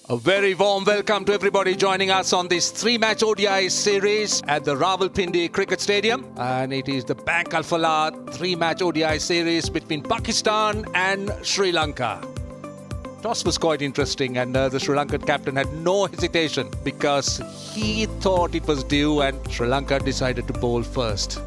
A very warm welcome to everybody joining us on this three-match ODI series at the Rawalpindi Cricket Stadium. And it is the Bank Al Fallah three-match ODI series between Pakistan and Sri Lanka. Toss was quite interesting and the Sri Lankan captain had no hesitation because he thought it was due and Sri Lanka decided to bowl first.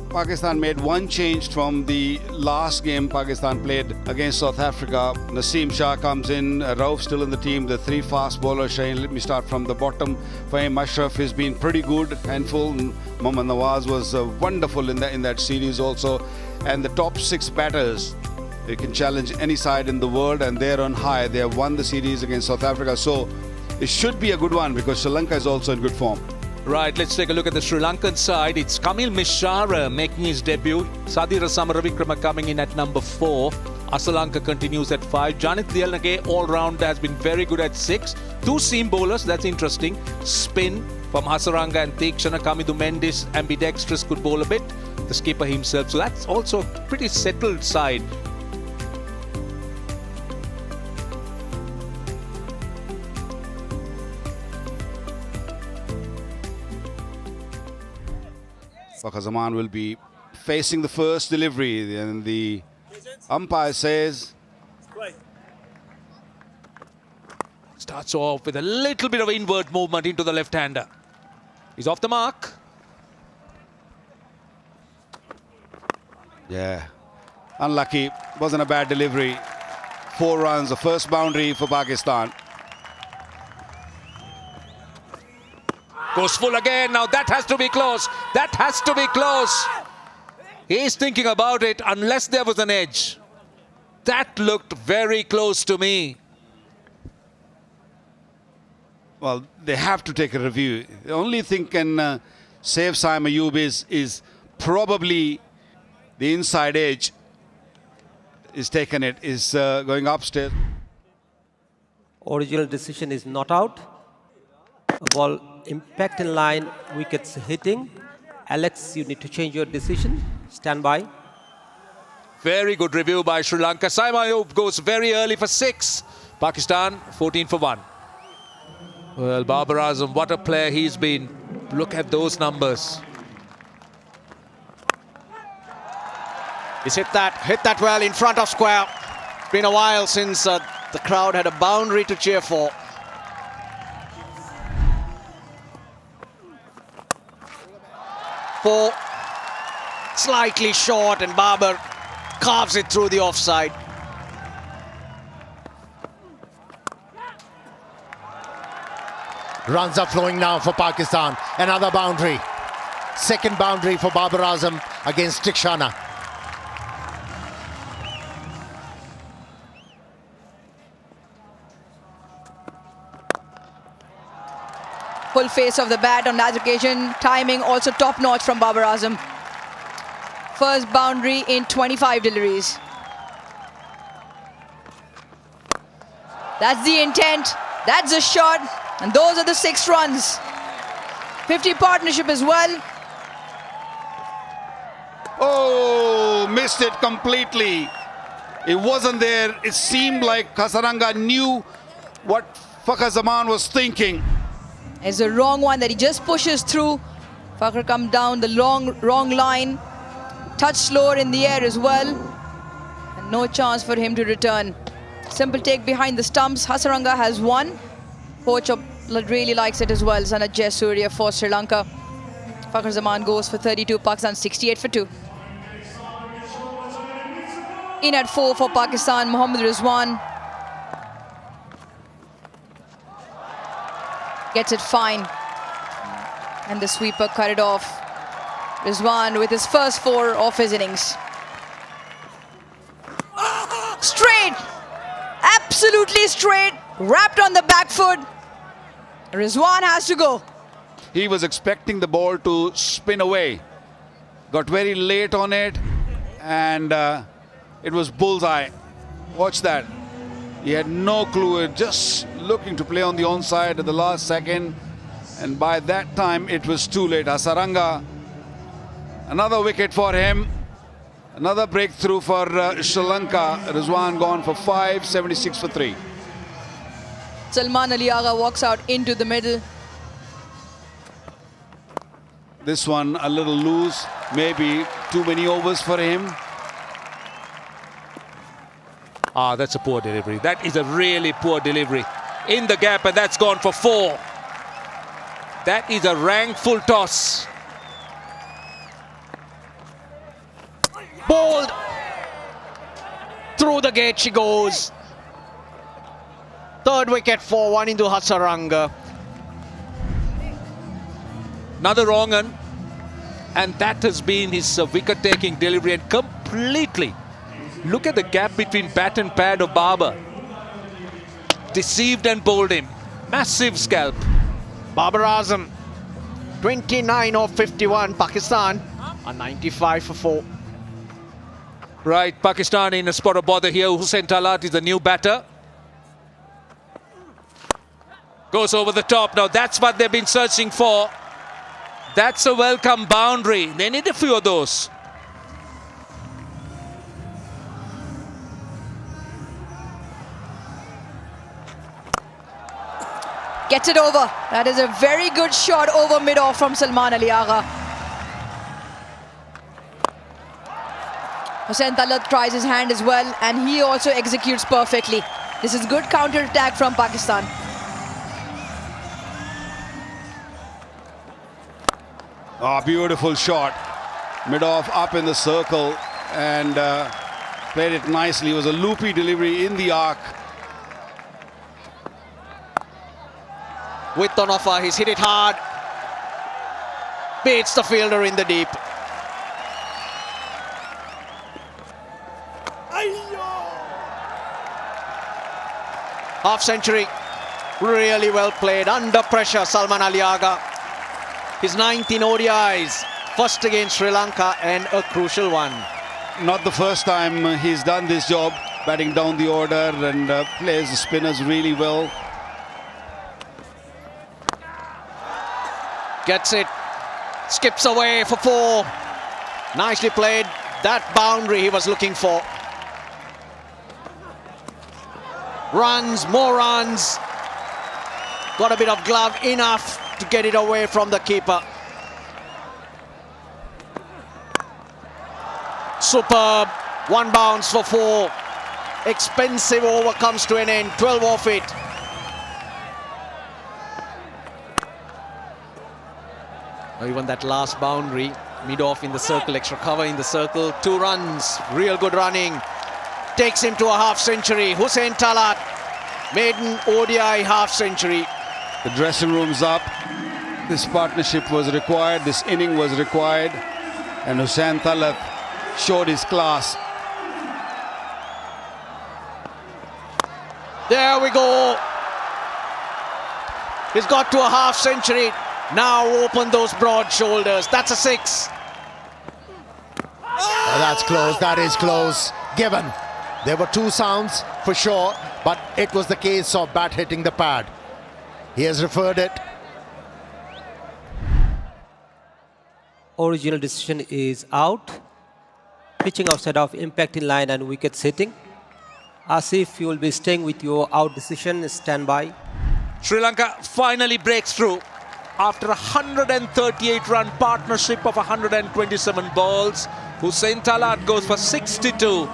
Pakistan made one change from the last game Pakistan played against South Africa. Naseem Shah comes in, Rauf still in the team, the three fast bowlers. Shaheen, let me start from the bottom. Fahim Ashraf has been pretty good, handful. Mohammad Nawaz was wonderful in that series also. And the top six batters, they can challenge any side in the world and they're on high. They have won the series against South Africa. So it should be a good one because Sri Lanka is also in good form. Right, let's take a look at the Sri Lankan side. It's Kamil Mishara making his debut. Sadira Samaravikrama coming in at number 4. Asalanka continues at 5. Janith Lialnage all-round has been very good at 6. Two seam bowlers, that's interesting. Spin from Hasaranga and Theekshana. Kamidu Mendis, ambidextrous, could bowl a bit. The skipper himself. So that's also a pretty settled side. Fakhar Zaman will be facing the first delivery and the umpire says Starts off with a little bit of inward movement into the left-hander. He's off the mark. Yeah, unlucky, wasn't a bad delivery. 4 runs, the first boundary for Pakistan. Goes full again. Now that has to be close. That has to be close. He's thinking about it unless there was an edge. That looked very close to me. Well, they have to take a review. The only thing can save Saim Ayub is probably the inside edge is taken it, is going upstairs. Original decision is not out. A ball impact in line, wickets hitting. Alex, you need to change your decision. Stand by. Very good review by Sri Lanka. Saim Ayub goes very early for 6. Pakistan 14 for 1. Well, Babar Azam, what a player he's been. Look at those numbers. He's hit that well in front of square. It's been a while since the crowd had a boundary to cheer for. For slightly short and Babar carves it through the offside. Runs are flowing now for Pakistan. Another boundary. Second boundary for Babar Azam against Theekshana. Full face of the bat on that occasion. Timing also top-notch from Babar Azam. First boundary in 25 deliveries. That's the intent. That's the shot. And those are the 6 runs. 50 partnership as well. Oh, missed it completely. It wasn't there. It seemed like Hasaranga knew what Fakhar Zaman was thinking. It's a wrong one that he just pushes through. Fakhar come down the wrong line. Touch slower in the air as well. And no chance for him to return. Simple take behind the stumps. Hasaranga has won. Coach really likes it as well. Sanat Jayasuriya for Sri Lanka. Fakhar Zaman goes for 32. Pakistan 68 for 2. In at 4 for Pakistan, Mohammad Rizwan. Gets it fine. And the sweeper cut it off. Rizwan with his first 4 of his innings. Straight! Absolutely straight. Wrapped on the back foot. Rizwan has to go. He was expecting the ball to spin away. Got very late on it and it was bullseye. Watch that. He had no clue, just looking to play on the onside at the last second. And by that time, it was too late. Hasaranga, another wicket for him. Another breakthrough for Sri Lanka. Rizwan gone for 5, 76 for 3. Salman Ali Agha walks out into the middle. This one a little loose, maybe too many overs for him. Ah, that's a poor delivery. That is a really poor delivery. In the gap, and that's gone for 4. That is a rank full toss. Bowled. Through the gate she goes. Third wicket for one into Hasaranga. Another wrong one. And that has been his wicket-taking delivery, and completely. Look at the gap between bat and pad of Babar. Deceived and bowled him. Massive scalp. Babar Azam, 29 of 51. Pakistan are 95 for 4. Right, Pakistan in a spot of bother here. Hussain Talat is the new batter. Goes over the top. Now that's what they've been searching for. That's a welcome boundary. They need a few of those. Gets it over. That is a very good shot over mid-off from Salman Ali Agha. Hussain Talat tries his hand as well, and he also executes perfectly. This is good counter-attack from Pakistan. Ah, beautiful shot. Mid-off up in the circle and played it nicely. It was a loopy delivery in the arc. With on offer, he's hit it hard. Beats the fielder in the deep. Half century. Really well played. Under pressure, Salman Ali Agha. His 19 ODIs. First against Sri Lanka and a crucial one. Not the first time he's done this job, batting down the order and plays the spinners really well. Gets it. Skips away for 4. Nicely played. That boundary he was looking for. Runs, more runs. Got a bit of glove, enough to get it away from the keeper. Superb. 1 bounce for 4. Expensive over comes to an end. 12 off it. Even that last boundary, mid-off in the circle, extra cover in the circle. 2 runs. Real good running. Takes him to a half century. Hussain Talat, maiden ODI half century. The dressing room's up. This partnership was required. This inning was required. And Hussain Talat showed his class. There we go. He's got to a half century. Now open those broad shoulders. That's a 6. Oh, that's close. That is close. Given. There were 2 sounds for sure, but it was the case of bat hitting the pad. He has referred it. Original decision is out. Pitching outside of impact in line and wicket sitting. Asif, you will be staying with your out decision. Stand by. Sri Lanka finally breaks through. After a 138-run partnership of 127 balls, Hussain Talat goes for 62.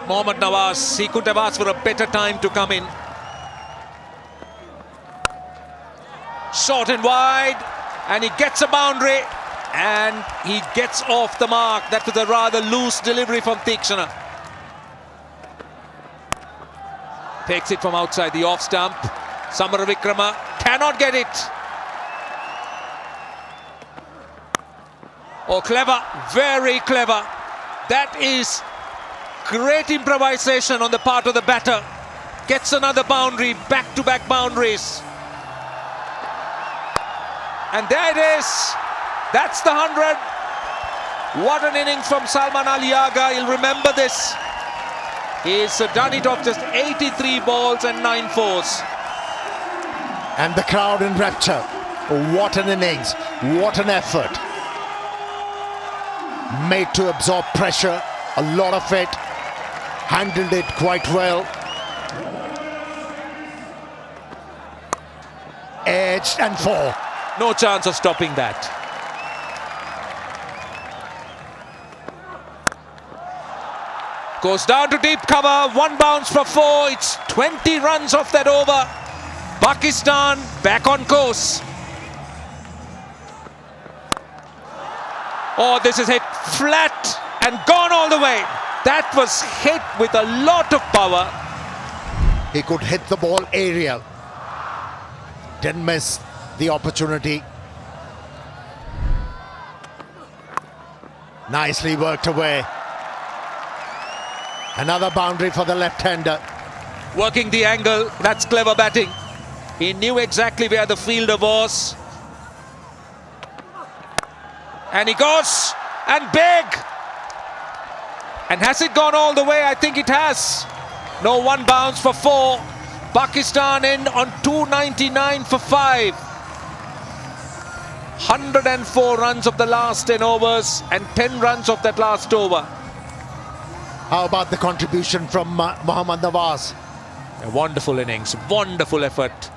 Mohammad Nawaz, he could have asked for a better time to come in. Short and wide, and he gets a boundary, and he gets off the mark. That was a rather loose delivery from Tikshana. Takes it from outside the off stump. Samaravikrama cannot get it. Oh, clever, very clever. That is great improvisation on the part of the batter. Gets another boundary, back-to-back boundaries. And there it is. That's the 100. What an innings from Salman Ali Agha. He'll remember this. He's done it off just 83 balls and 9 fours. And the crowd in rapture. What an innings. What an effort. Made to absorb pressure, a lot of it, handled it quite well. pitched and 4. No chance of stopping that. Goes down to deep cover, 1 bounce for 4. It's 20 runs off that over. Pakistan back on course. Oh, this is hit flat and gone all the way. That was hit with a lot of power. He could hit the ball aerial. Didn't miss the opportunity. Nicely worked away. Another boundary for the left-hander. Working the angle, that's clever batting. He knew exactly where the fielder was. And he goes, and big. And has it gone all the way? I think it has. No 1 bounce for 4. Pakistan in on 299 for 5. 104 runs of the last 10 overs and 10 runs of that last over. How about the contribution from Mohammad Nawaz? A wonderful innings, wonderful effort.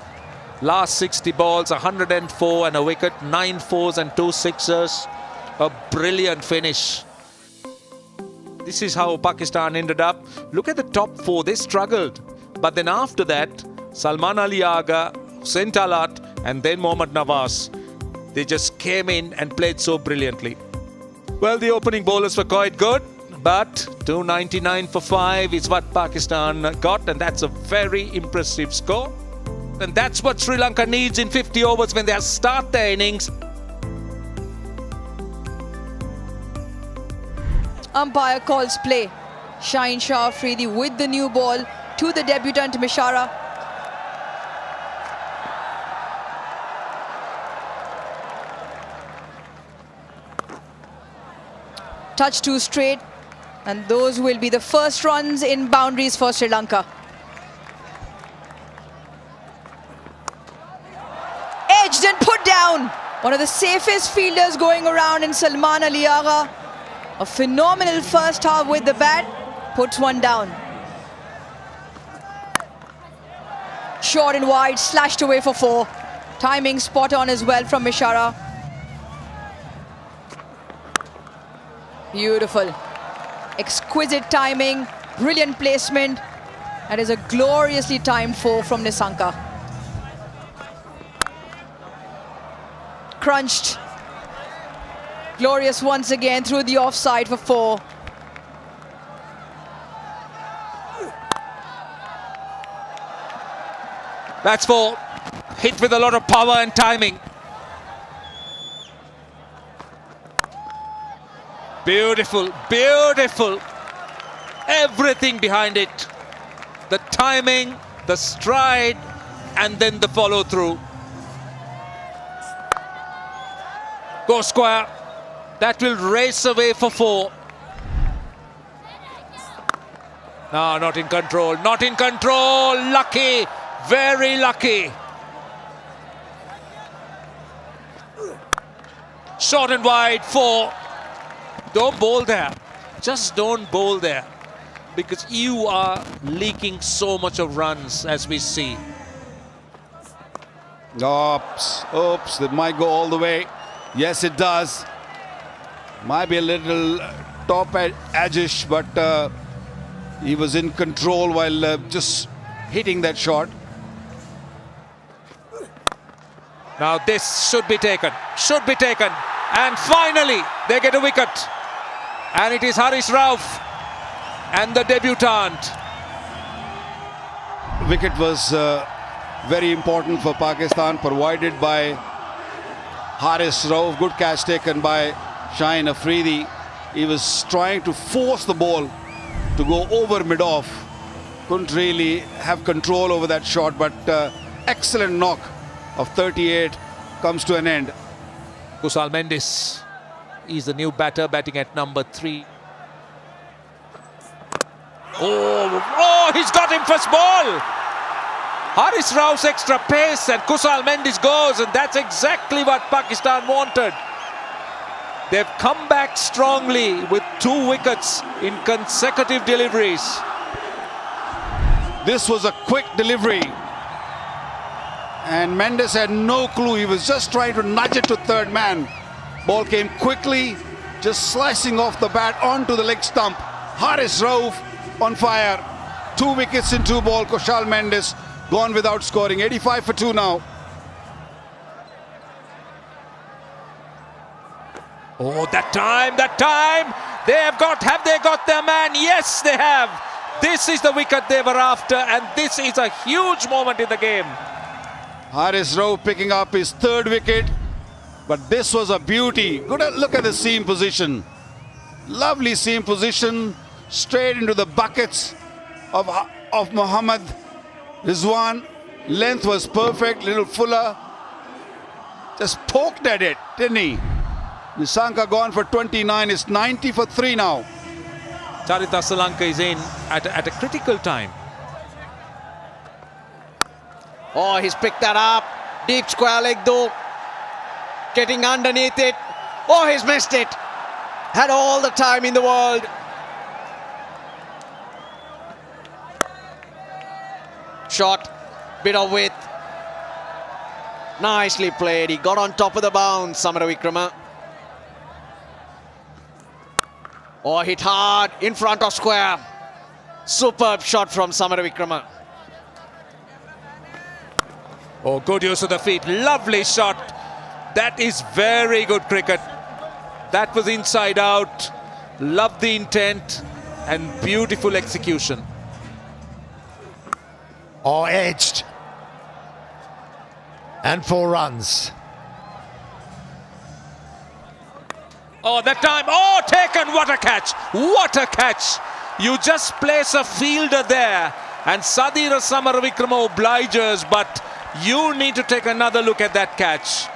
Last 60 balls, 104 and a wicket, 9 fours and 2 sixers. A brilliant finish. This is how Pakistan ended up. Look at the top 4, they struggled. But then after that, Salman Ali Agha, Hussain Talat and then Mohammad Nawaz. They just came in and played so brilliantly. Well, the opening bowlers were quite good, but 299 for 5 is what Pakistan got, and that's a very impressive score. And that's what Sri Lanka needs in 50 overs when they start their innings. Umpire calls play. Shaheen Shah Afridi with the new ball to the debutant Mishara. Touch 2 straight, and those will be the first runs in boundaries for Sri Lanka. Edged and put down. One of the safest fielders going around in Salman Ali Agha. A phenomenal first half with the bat, puts 1 down. Short and wide, slashed away for 4. Timing spot on as well from Mishara. Beautiful. Exquisite timing, brilliant placement. That is a gloriously timed 4 from Nissanka. Crunched. Glorious once again through the offside for 4. That's 4. Hit with a lot of power and timing. Beautiful, beautiful. Everything behind it. The timing, the stride, and then the follow through. Go square. That will race away for 4. No, not in control. Not in control. Lucky. Very lucky. Short and wide, 4. Don't bowl there. Just don't bowl there. Because you are leaking so much of runs as we see. Oops, that might go all the way. Yes, it does. Might be a little top edge-ish, but he was in control while just hitting that shot. Now this should be taken. Should be taken. And finally, they get a wicket. And it is Haris Rauf and the debutant. Wicket was very important for Pakistan, provided by Haris Rauf. Good catch taken by Shaheen Afridi. He was trying to force the ball to go over mid-off. Couldn't really have control over that shot, but excellent knock of 38 comes to an end. Kusal Mendis is the new batter, batting at number 3. Oh, he's got him first ball. Haris Rauf's extra pace and Kusal Mendis goes, and that's exactly what Pakistan wanted. They've come back strongly with 2 wickets in consecutive deliveries. This was a quick delivery. And Mendes had no clue. He was just trying to nudge it to third man. Ball came quickly, just slicing off the bat onto the leg stump. Haris Rauf on fire. 2 wickets in 2 ball. Kushal Mendes gone without scoring. 85 for 2 now. Oh, that time. Have they got their man? Yes, they have. This is the wicket they were after, and this is a huge moment in the game. Haris Rauf picking up his 3rd wicket. But this was a beauty. Good look at the seam position. Lovely seam position. Straight into the buckets of Mohammad Rizwan. Length was perfect. Little fuller. Just poked at it, didn't he? Nissanka gone for 29. It's 90 for 3 now. Charit Asalanka is in at a critical time. Oh, he's picked that up. Deep square leg though. Getting underneath it. Oh, he's missed it. Had all the time in the world. Shot. Bit of width. Nicely played. He got on top of the bounce, Samaravikrama. Oh, hit hard in front of square. Superb shot from Samaravikrama. Oh, good use of the feet. Lovely shot. That is very good cricket. That was inside out. Love the intent and beautiful execution. Oh, edged. And 4 runs. Oh, that time. Oh, taken. What a catch. What a catch. You just place a fielder there. And Sadira Samaravikrama obliges, but you need to take another look at that catch.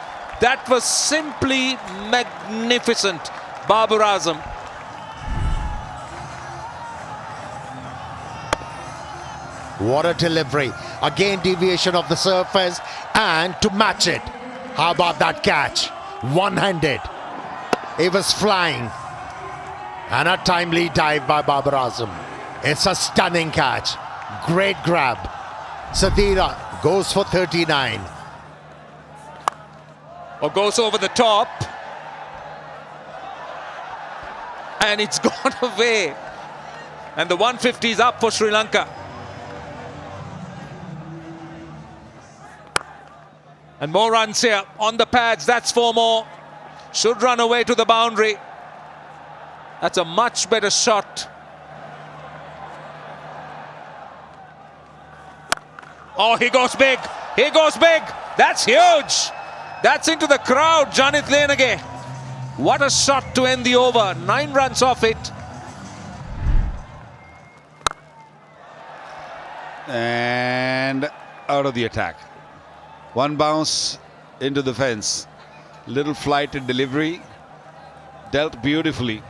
That was simply magnificent. Babar Azam. What a delivery. Again, deviation of the surface and to match it. How about that catch? One-handed. It was flying. And a timely dive by Babar Azam. It's a stunning catch. Great grab. Sadira goes for 39. Or goes over the top. And it's gone away. And the 150 is up for Sri Lanka. And more runs here on the pads. That's 4 more. Should run away to the boundary. That's a much better shot. Oh, he goes big. He goes big. That's huge. That's into the crowd, Janit Lenage. What a shot to end the over. 9 runs off it. And out of the attack. 1 bounce into the fence. Little flight and delivery. Dealt beautifully.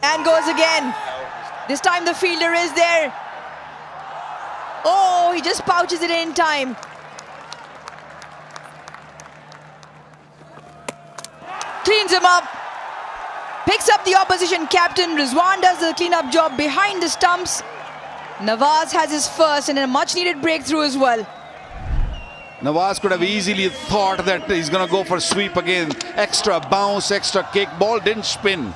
And goes again. This time the fielder is there. Oh, he just pouches it in time. Cleans him up. Picks up the opposition captain. Rizwan does the clean-up job behind the stumps. Nawaz has his first and a much-needed breakthrough as well. Nawaz could have easily thought that he's going to go for sweep again. Extra bounce, extra kick. Ball didn't spin.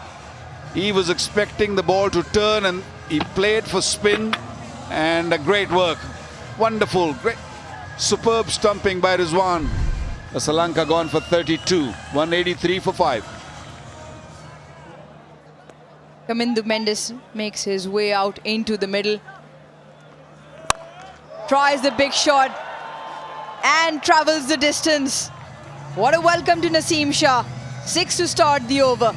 He was expecting the ball to turn and he played for spin. And a great work. Wonderful, great, superb stumping by Rizwan. Sri Lanka gone for 32. 183 for 5. Kamindu Mendes makes his way out into the middle. Tries the big shot and travels the distance. What a welcome to Naseem Shah. 6 to start the over.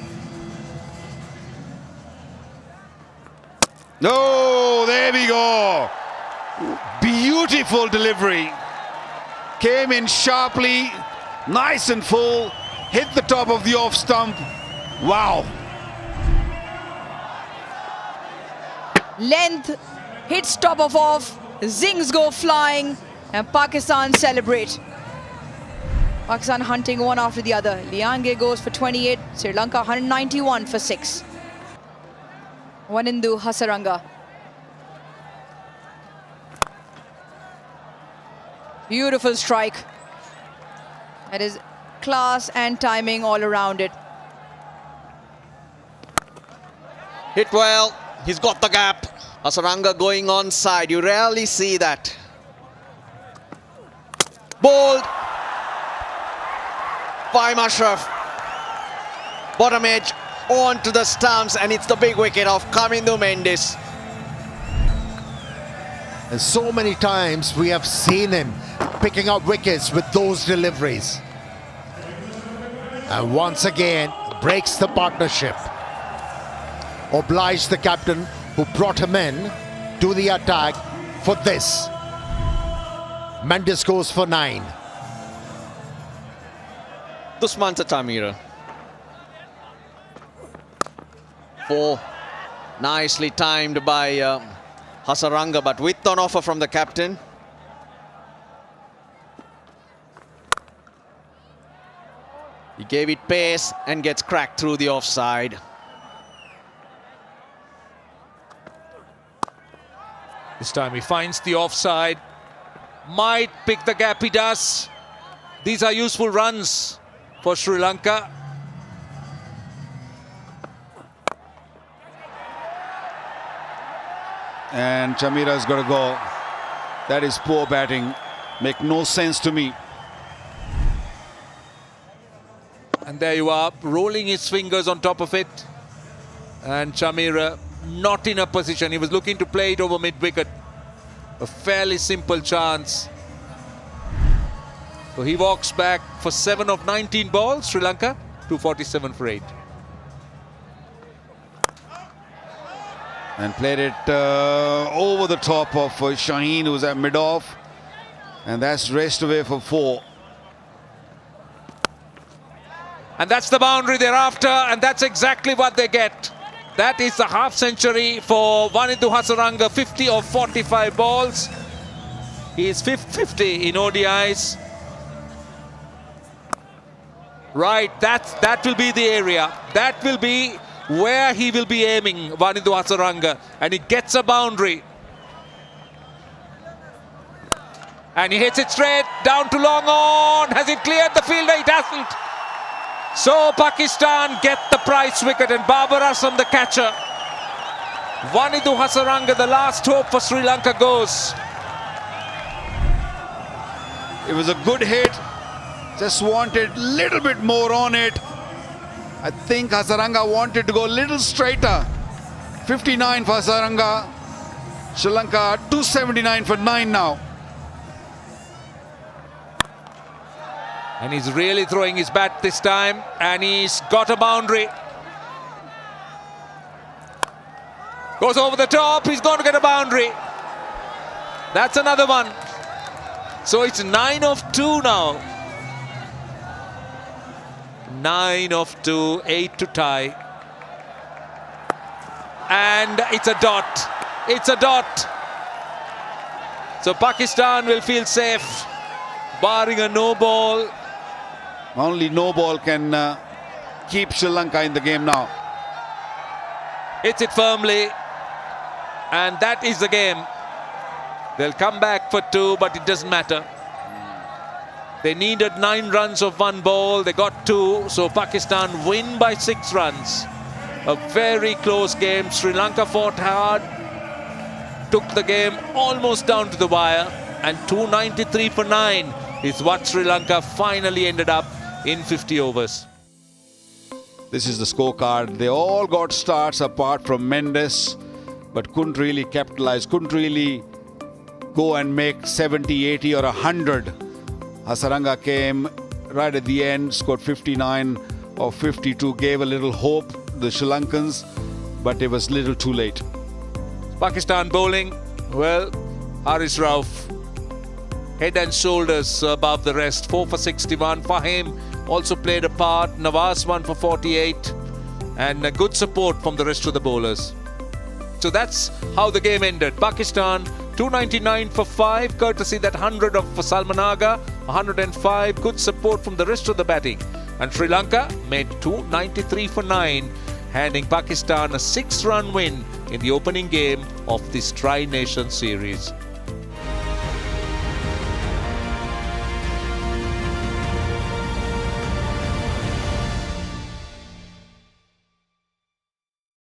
No, there we go. Beautiful delivery. Came in sharply, nice and full, hit the top of the off stump. Wow. Length, hits top of off, zings go flying, and Pakistan celebrate. Pakistan hunting one after the other. Liange goes for 28, Sri Lanka 191 for 6. Wanindu Hasaranga. Beautiful strike. That is class and timing all around it. Hit well. He's got the gap. Hasaranga going onside. You rarely see that. Bowled by Mashraf. Bottom edge onto the stumps, and it's the big wicket of Kamindu Mendis. And so many times we have seen him picking up wickets with those deliveries. And once again, breaks the partnership. Obliged the captain who brought him in to the attack for this. Mendes goes for 9. Dusmanta Tamira. 4. Nicely timed by Hasaranga, but with an offer from the captain. He gave it pace and gets cracked through the offside. This time he finds the offside. Might pick the gap, he does. These are useful runs for Sri Lanka. And Chamira's got to go. That is poor batting. Make no sense to me. And there you are, rolling his fingers on top of it. And Chamira not in a position. He was looking to play it over mid-wicket. A fairly simple chance. So he walks back for 7 of 19 balls. Sri Lanka, 247 for 8. And played it over the top of Shaheen, who's at mid-off. And that's raced away for 4. And that's the boundary they're after, and that's exactly what they get. That is a half century for Wanindu Hasaranga, 50 of 45 balls. He is 50 in ODIs. Right, that will be the area. That will be where he will be aiming, Wanindu Hasaranga. And he gets a boundary. And he hits it straight down to long on. Has it cleared the fielder? It hasn't. So Pakistan get the prize wicket, and Babar Azam the catcher. Wanindu Hasaranga, the last hope for Sri Lanka, goes. It was a good hit. Just wanted a little bit more on it. I think Hasaranga wanted to go a little straighter. 59 for Hasaranga. Sri Lanka 279 for 9 now. And he's really throwing his bat this time, and he's got a boundary. Goes over the top, he's going to get a boundary. That's another one. So it's 9 of 2 now. 9 of 2, 8 to tie. And it's a dot. It's a dot. So Pakistan will feel safe, barring a no ball. Only no ball can keep Sri Lanka in the game now. Hits it firmly, and that is the game. They'll come back for 2, but it doesn't matter. They needed 9 runs of 1 ball. They got 2, so Pakistan win by 6 runs. A very close game. Sri Lanka fought hard, took the game almost down to the wire, and 293 for 9 is what Sri Lanka finally ended up in 50 overs. This is the scorecard. They all got starts apart from Mendes, but couldn't really capitalize, couldn't really go and make 70, 80 or 100. Hasaranga came right at the end, scored 59 or 52, gave a little hope to the Sri Lankans, but it was a little too late. Pakistan bowling, well, Haris Rauf, head and shoulders above the rest. 4 for 61. Fahim also played a part. Nawaz 1 for 48. And a good support from the rest of the bowlers. So that's how the game ended. Pakistan 299 for 5, courtesy that 100 for Salman Agha, 105. Good support from the rest of the batting. And Sri Lanka made 293 for 9, handing Pakistan a 6-run win in the opening game of this Tri-Nation series.